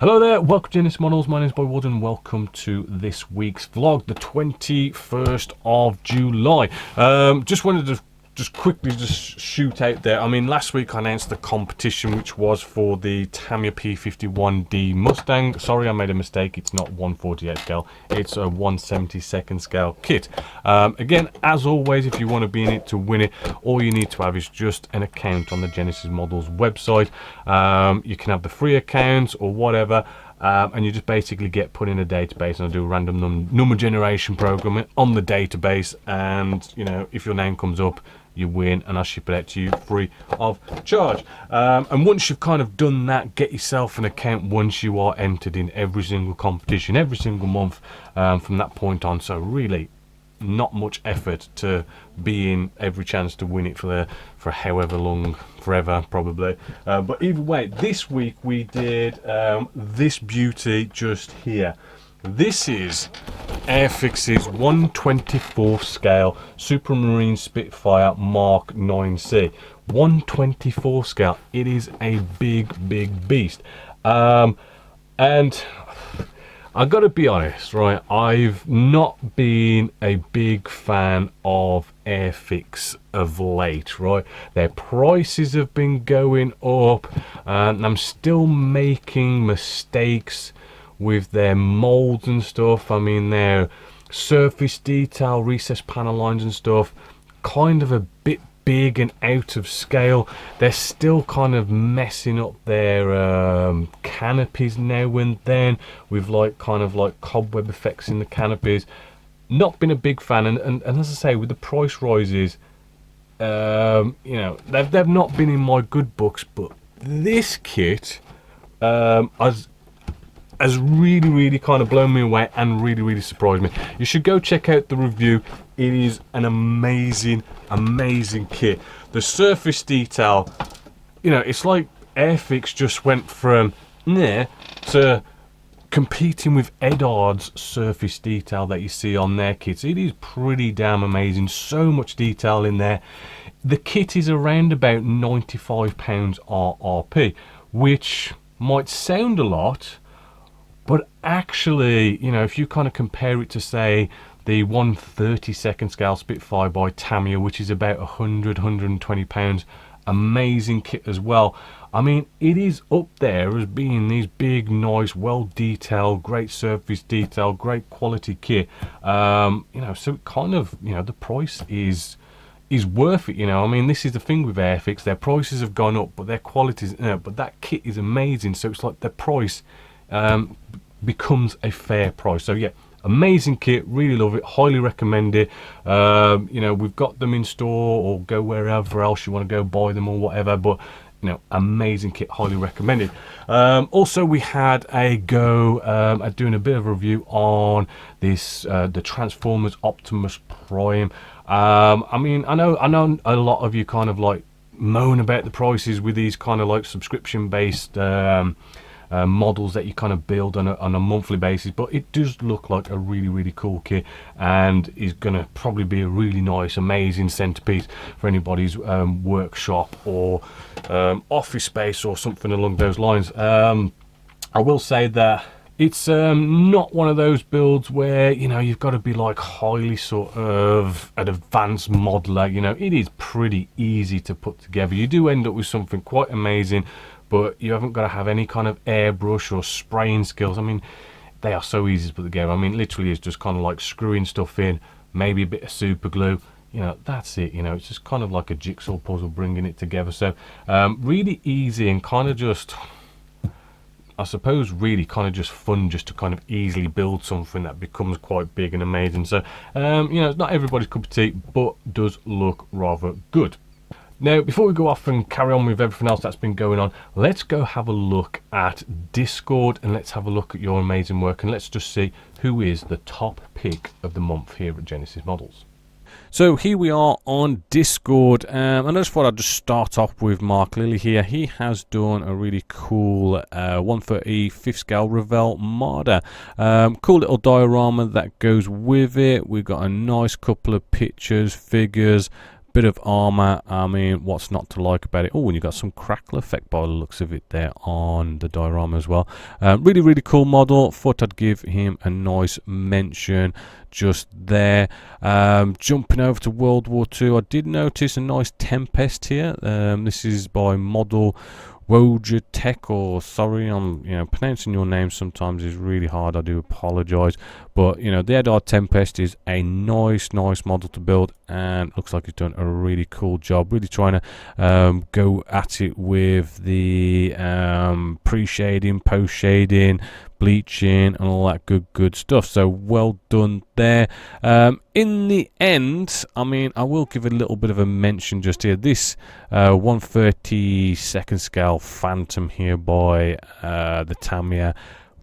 Hello there, welcome to Genessis Models. My name is Boy Wood and welcome to this week's vlog, the 21st of July. Just wanted to quickly shoot out there. I mean, last week I announced the competition, which was for the Tamiya P51D Mustang. Sorry, I made a mistake. It's not 1/48 scale. It's a 1/72 scale kit. Again, as always, if you want to be in it to win it, all you need to have is just an account on the Genessis Models website. You can have the free accounts or whatever. And you just basically get put in a database, and I do a random number generation program on the database, and you know, if your name comes up, you win, and I'll ship it out to you free of charge. And once you've kind of done that, get yourself an account once you are entered in every single competition, every single month from that point on. So really not much effort to be in every chance to win it for however long, forever probably. But either way, this week we did this beauty just here. This is Airfix's 1/24 scale Supermarine Spitfire Mark 9C. 1/24 scale. It is a big beast. And I gotta be honest, right? I've not been a big fan of Airfix of late, right? Their prices have been going up, and I'm still making mistakes with their molds and stuff. I mean, their surface detail, recessed panel lines and stuff, kind of a bit big and out of scale. They're still kind of messing up their canopies now and then with kind of cobweb effects in the canopies. Not been a big fan, and as I say, with the price rises, you know, they've not been in my good books. But this kit has really kind of blown me away and really surprised me. You should go check out the review. It is an amazing kit. The surface detail, you know, it's like Airfix just went from there to competing with Edard's surface detail that you see on their kits. It is pretty damn amazing. So much detail in there. The kit is around about £95 RRP, which might sound a lot, but actually, you know, if you kind of compare it to, say, the 1/32 scale Spitfire by Tamiya, which is about £120, amazing kit as well. I mean, it is up there as being these big, nice, well detailed, great surface detail, great quality kit. You know, so kind of, you know, the price is worth it. You know, I mean, this is the thing with Airfix. Their prices have gone up, but their quality is, you know, but that kit is amazing. So it's like the price becomes a fair price. So yeah, amazing kit, really love it, highly recommend it. You know, we've got them in store, or go wherever else you want to go buy them or whatever, but you know, amazing kit, highly recommended. Also, we had a go at doing a bit of a review on this the Transformers Optimus Prime. I mean, I know a lot of you kind of like moan about the prices with these kind of like subscription based models that you kind of build on a monthly basis, but it does look like a really cool kit, and is gonna probably be a really nice, amazing centerpiece for anybody's workshop or office space or something along those lines. I will say that it's not one of those builds where, you know, you've got to be like highly sort of an advanced modeler. You know, it is pretty easy to put together. You do end up with something quite amazing, but you haven't got to have any kind of airbrush or spraying skills. I mean, they are so easy to put together. I mean, literally it's just kind of like screwing stuff in, maybe a bit of super glue, you know, that's it. You know, it's just kind of like a jigsaw puzzle bringing it together. So really easy, and kind of just, I suppose, really kind of just fun just to kind of easily build something that becomes quite big and amazing. So you know, it's not everybody's cup of tea, but does look rather good. Now, before we go off and carry on with everything else that's been going on, let's go have a look at Discord, and let's have a look at your amazing work, and let's just see who is the top pick of the month here at Genessis Models. So here we are on Discord, and I just thought I'd just start off with Mark Lilly here. He has done a really cool 1/30 5th scale Revell Marder. Cool little diorama that goes with it. We've got a nice couple of pictures, figures, bit of armor. I mean, what's not to like about it? Oh, and you got some crackle effect by the looks of it there on the diorama as well. Really, really cool model. Thought I'd give him a nice mention just there. Jumping over to World War II, I did notice a nice Tempest here. This is by model Woja Tech, or sorry, I'm pronouncing your name sometimes is really hard. I do apologize, but the Eddard Tempest is a nice model to build, and looks like he's done a really cool job. Really trying to go at it with the pre-shading, post-shading, bleaching, and all that good stuff. So well done there. In the end, I mean, I will give a little bit of a mention just here. This 1/32 scale Phantom here by the Tamiya,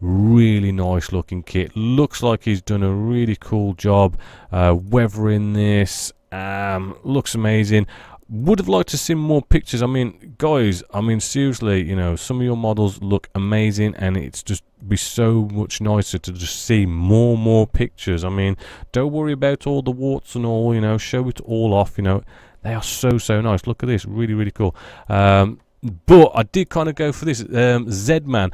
really nice looking kit. Looks like he's done a really cool job weathering this. Looks amazing. Would have liked to see more pictures. I mean, guys, I mean, seriously, some of your models look amazing, and it's just be so much nicer to just see more pictures. I mean, don't worry about all the warts and all, show it all off. They are so nice. Look at this, really cool. But I did kind of go for this Z-Man.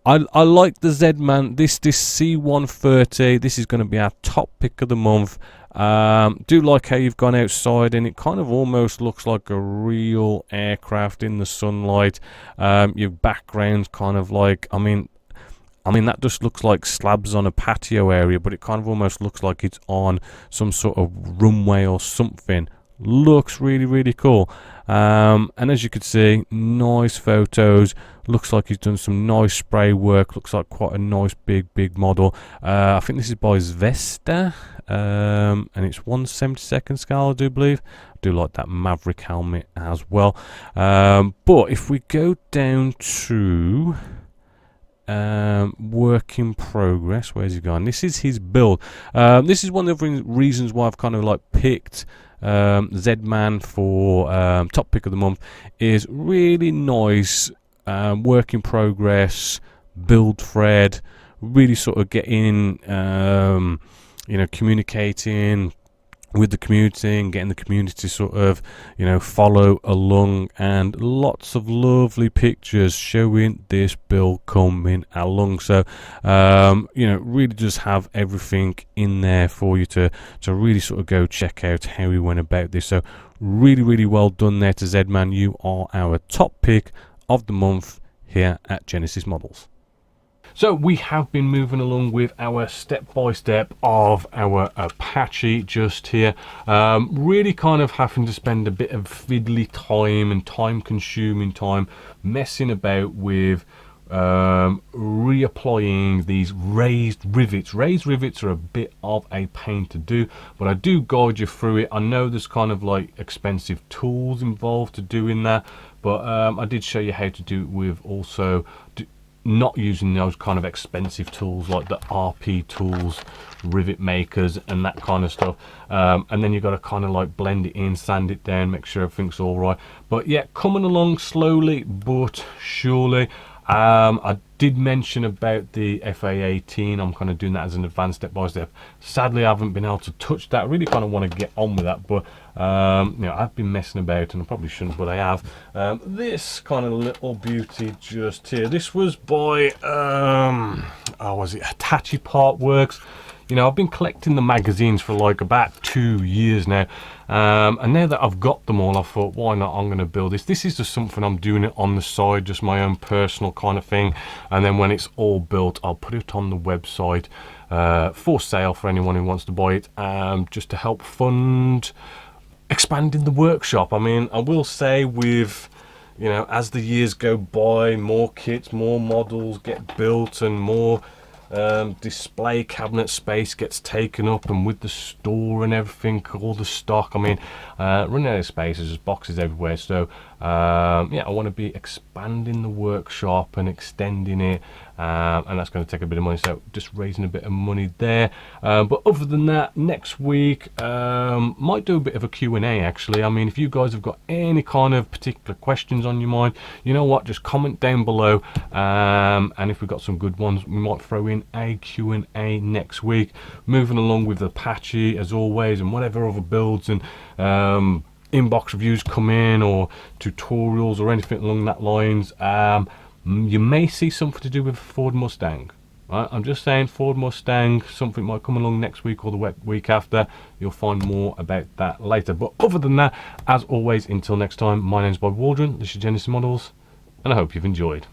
I like the Z-Man. This C-130. This is going to be our top pick of the month. Do like how you've gone outside, and it kind of almost looks like a real aircraft in the sunlight. Your background's kind of like, I mean that just looks like slabs on a patio area, but it kind of almost looks like it's on some sort of runway or something. Looks really cool. And as you can see, nice photos. Looks like he's done some nice spray work. Looks like quite a nice big model. I think this is by Zvesta, and it's 1/72 scale, I do believe. I do like that Maverick helmet as well. But if we go down to work in progress, where's he gone? This is his build. This is one of the reasons why I've kind of like picked Z-Man for top pick of the month. Is really nice work in progress build thread, really sort of getting communicating with the community and getting the community sort of follow along, and lots of lovely pictures showing this build coming along. So really just have everything in there for you to really sort of go check out how we went about this. So really well done there to Z-Man. You are our top pick of the month here at Genessis Models. So we have been moving along with our step-by-step of our Apache just here. Really kind of having to spend a bit of fiddly time and time-consuming time messing about with reapplying these raised rivets. Raised rivets are a bit of a pain to do, but I do guide you through it. I know there's kind of like expensive tools involved to doing that, but I did show you how to do it with also not using those kind of expensive tools like the RP tools, rivet makers and that kind of stuff. And then you've got to kind of like blend it in, sand it down, make sure everything's all right. But yeah, coming along slowly but surely. I did mention about the FA18. I'm kind of doing that as an advanced step by step. Sadly, I haven't been able to touch that. I really kind of want to get on with that, but I've been messing about, and I probably shouldn't, but I have. This kind of little beauty just here. This was by was it Hitachi Part Works. I've been collecting the magazines for like about 2 years now, and now that I've got them all, I thought, why not? I'm going to build this. This is just something I'm doing it on the side, just my own personal kind of thing, and then when it's all built, I'll put it on the website for sale for anyone who wants to buy it, just to help fund expanding the workshop. I mean, I will say with as the years go by, more kits, more models get built, and more display cabinet space gets taken up, and with the store and everything, all the stock, I mean, running out of space, there's just boxes everywhere. So I want to be expanding the workshop and extending it, and that's going to take a bit of money, so just raising a bit of money there. But other than that, next week might do a bit of a Q&A actually. I mean, if you guys have got any kind of particular questions on your mind, you know what, just comment down below, and if we've got some good ones, we might throw in a Q&A next week. Moving along with Apache as always, and whatever other builds and inbox reviews come in, or tutorials or anything along that lines, you may see something to do with Ford Mustang. Right? I'm just saying, Ford Mustang, something might come along next week or the week after. You'll find more about that later. But other than that, as always, until next time, my name's Bob Waldron, this is Genessis Models, and I hope you've enjoyed.